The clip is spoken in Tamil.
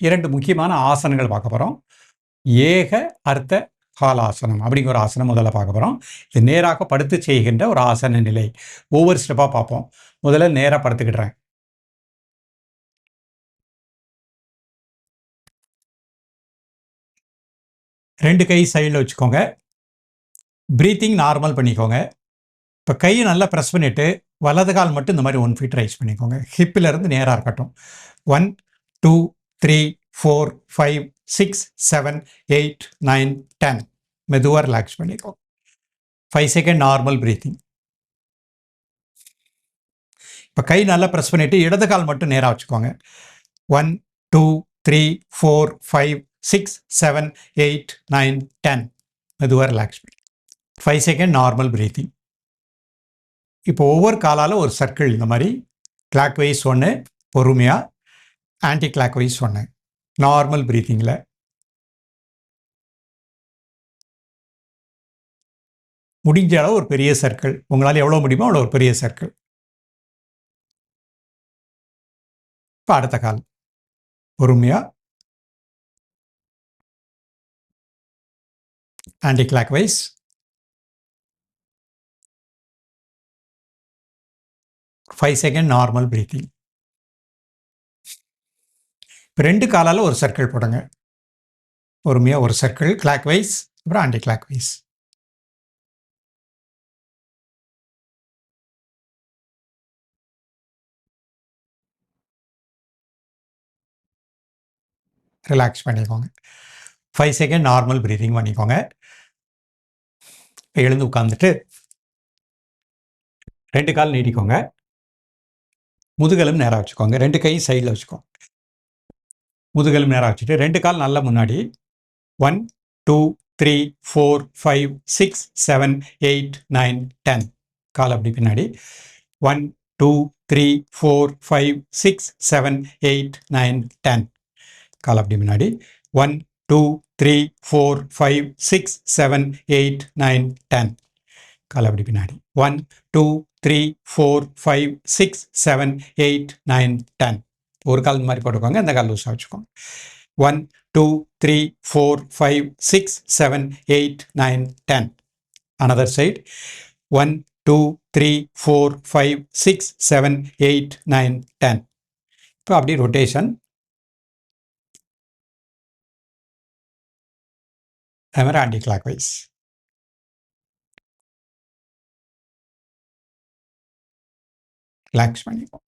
2 முக்கியமான ஆசனங்கள் பார்க்க போகிறோம். ஏக அர்த்த காலாசனம் அப்படிங்கிற ஒரு ஆசனம் முதல்ல பார்க்க போகிறோம். இது நேராக படுத்து செய்கின்ற ஒரு ஆசன நிலை. ஒவ்வொரு ஸ்டெப்பாக பார்ப்போம். முதல்ல நேராக படுத்துக்கிடுறேன். ரெண்டு கை சைடில் வச்சுக்கோங்க. ப்ரீத்திங் நார்மல் பண்ணிக்கோங்க. இப்போ கையை நல்லா ப்ரெஸ் பண்ணிவிட்டு வலது கால் மட்டும் இந்த மாதிரி 1 ஃபீட் ரைஸ் பண்ணிக்கோங்க. ஹிப்பில் இருந்து நேராக இருக்கட்டும். 1 2 3 4 5 6 7 8 9 10. மெதுவாக ரிலாக்ஸ் பண்ணிக்கோங்க. 5 செகண்ட் நார்மல் ப்ரீத்திங். இப்போ கை நல்லா ப்ரெஸ் பண்ணிவிட்டு இடது கால் மட்டும் நேராக வச்சுக்கோங்க. 1 2 3 4 5 6 7 8 9 10. மெதுவாக ரிலாக்ஸ் பண்ணி 5 செகண்ட் நார்மல் ப்ரீத்திங். இப்போ ஒவ்வொரு காலால் ஒரு சர்க்கிள் இந்த மாதிரி கிளாக் வைஸ் ஒன்று, பொறுமையாக ஆன்டி கிளாக் வைஸ் ஒன்று, நார்மல் ப்ரீத்திங்கில். முடிஞ்ச அளவு ஒரு பெரிய சர்க்கிள், உங்களால் எவ்வளோ முடியுமோ அவ்வளோ ஒரு பெரிய சர்க்கிள். இப்போ அடுத்த கால் பொறுமையாக anti clockwise. Five second normal breathing. இப்போ 2 காலால் ஒரு சர்க்கிள் போடுங்க. பொறுமையாக ஒரு சர்க்கிள் கிளாக் வைஸ், அப்புறம் ஆன்டி கிளாக் வைஸ். ரிலாக்ஸ் பண்ணிக்கோங்க. 5 செகண்ட் நார்மல் ப்ரீத்திங் பண்ணிக்கோங்க. எழுந்து உட்காந்துட்டு 2 கால் நீட்டிக்கோங்க. முதுகெலும் நேராக வச்சுக்கோங்க. 2 கை சைடில் வச்சுக்கோங்க. முதுகெலும் நேராக வச்சுட்டு 2 கால் நல்லா முன்னாடி. 1 2 3 4 5 6 7 8 9 10. கால் அப்படி பின்னாடி. 1 2 3 4 5 6 7 8 9 10. கால் அப்படி முன்னாடி. 1 2 3 4 5 6 7 8 9 10. கால் அப்படி பின்னாடி. 1 2 3 4 5 6 7 8 9 10. ஒரு கால் இந்த மாதிரி போட்டுக்கோங்க. இந்த கால் லூஸாக வச்சுக்கோங்க. 1 2 3 4 5 6 7 8 9 10. another side. 1 2 3 4 5 6 7 8 9 10. இப்போ அப்படி ரொட்டேஷன். அது மாதிரி ஆன்டி கிளாக் வைஸ். ரிலாக்ஸ் பண்ணிப்போம்.